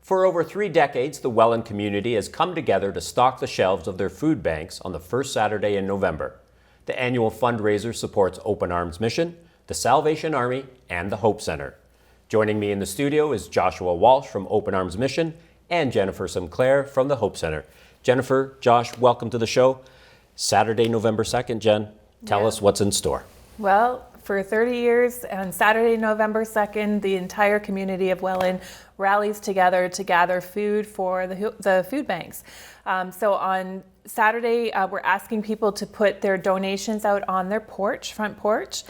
For over 3 decades, the Welland community has come together to stock the shelves of their food banks on the first Saturday in November. The annual fundraiser supports Open Arms Mission, the Salvation Army, and the Hope Center. Joining me in the studio is Joshua Walsh from Open Arms Mission and Jennifer Sinclair from the Hope Center. Jennifer, Josh, welcome to the show. Saturday, November 2nd, Jen, tell us what's in store. Well, for 30 years, on Saturday, November 2nd, the entire community of Welland rallies together to gather food for the food banks. So on Saturday, we're asking people to put their donations out on their front porch.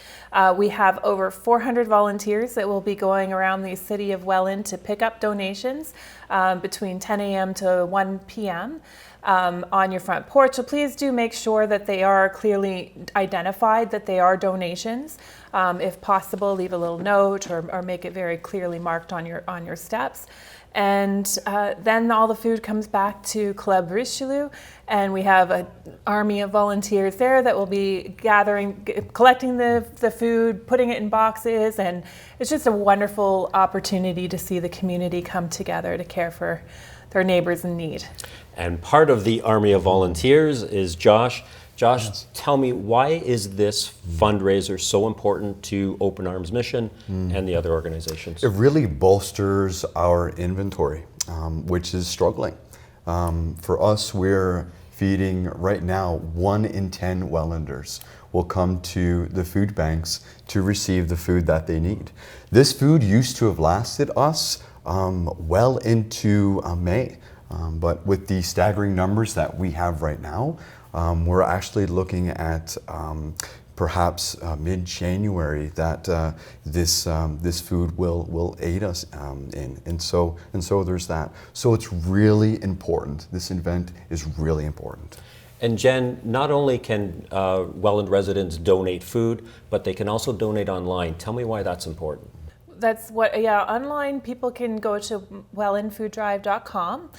We have over 400 volunteers that will be going around the city of Welland to pick up donations between 10 a.m. to 1 p.m. On your front porch. So please do make sure that they are clearly identified, that they are donations. If possible, leave a little note or make it very clearly marked on your steps. And then all the food comes back to Club Richelieu, and we have an army of volunteers there that will be collecting the food, putting it in boxes, and it's just a wonderful opportunity to see the community come together to care for their neighbors in need. And part of the Army of Volunteers is Josh. Josh, tell me, why is this fundraiser so important to Open Arms Mission and the other organizations? It really bolsters our inventory, which is struggling. For us, we're feeding right now 1 in 10 Wellanders will come to the food banks to receive the food that they need. This food used to have lasted us well into May. But with the staggering numbers that we have right now, we're actually looking at perhaps mid-January that this food will aid us in, and so there's that. So it's really important. This event is really important. And Jen, not only can Welland residents donate food, but they can also donate online. Tell me why that's important. Online people can go to wellandfooddrive.com.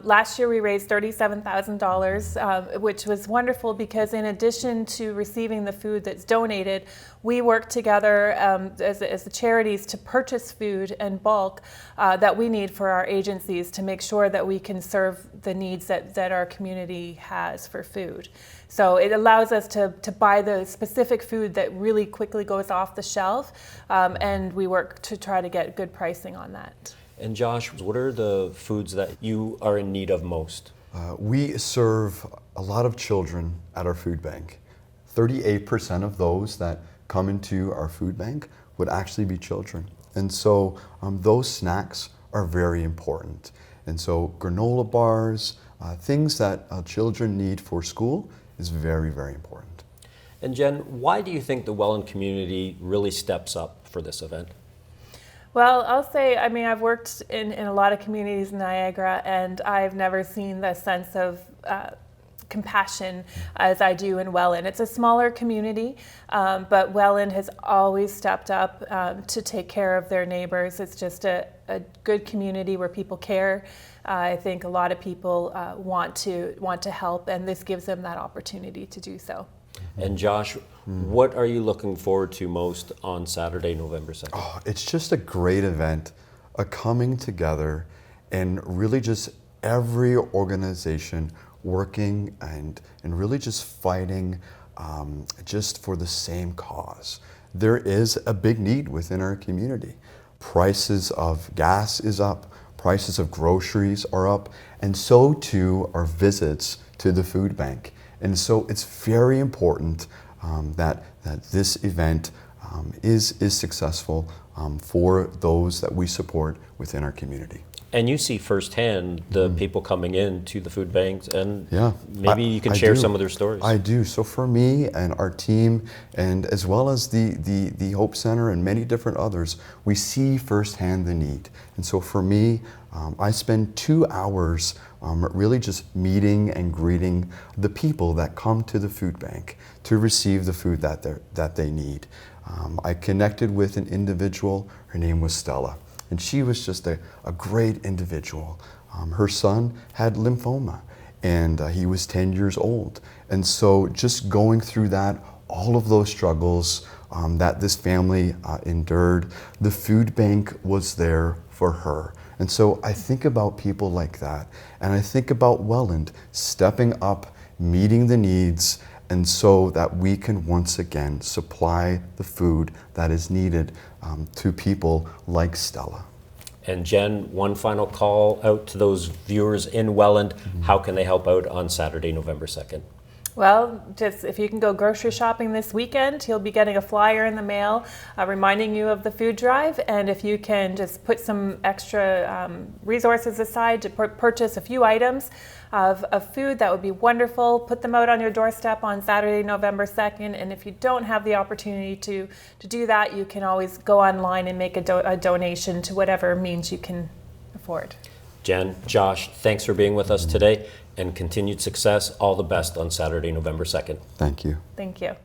Last year we raised $37,000, which was wonderful because in addition to receiving the food that's donated, we work together as the charities to purchase food in bulk that we need for our agencies to make sure that we can serve the needs that our community has for food. So it allows us to buy the specific food that really quickly goes off the shelf, and we work to try to get good pricing on that. And Josh, what are the foods that you are in need of most? We serve a lot of children at our food bank. 38% of those that come into our food bank would actually be children. And so those snacks are very important. And so granola bars, things that children need for school is very, very important. And Jen, why do you think the Welland community really steps up for this event? Well, I'll say, I've worked in a lot of communities in Niagara, and I've never seen the sense of compassion as I do in Welland. It's a smaller community, but Welland has always stepped up to take care of their neighbors. It's just a good community where people care. I think a lot of people want to help, and this gives them that opportunity to do so. And Josh, what are you looking forward to most on Saturday, November 2nd? Oh, it's just a great event, a coming together, and really just every organization working and really just fighting just for the same cause. There is a big need within our community. Prices of gas is up, prices of groceries are up, and so too are visits to the food bank. And so it's very important that this event is successful for those that we support within our community. And you see firsthand the people coming in to the food banks, and maybe you can I share do. some of their stories. I do. So for me and our team, and as well as the Hope Center and many different others, we see firsthand the need. And so for me, I spend 2 hours really just meeting and greeting the people that come to the food bank to receive the food that they need. I connected with an individual. Her name was Stella. And she was just a great individual. Her son had lymphoma, and he was 10 years old. And so just going through that, all of those struggles that this family endured, the food bank was there for her. And so I think about people like that, and I think about Welland stepping up, meeting the needs, and so that we can once again supply the food that is needed to people like Stella. And Jen, one final call out to those viewers in Welland. How can they help out on Saturday, November 2nd? Well, just if you can go grocery shopping this weekend, you'll be getting a flyer in the mail reminding you of the food drive. And if you can just put some extra resources aside to purchase a few items of food, that would be wonderful. Put them out on your doorstep on Saturday, November 2nd. And if you don't have the opportunity to do that, you can always go online and make a donation to whatever means you can afford. Jen, Josh, thanks for being with us today, and continued success. All the best on Saturday, November 2nd. Thank you. Thank you.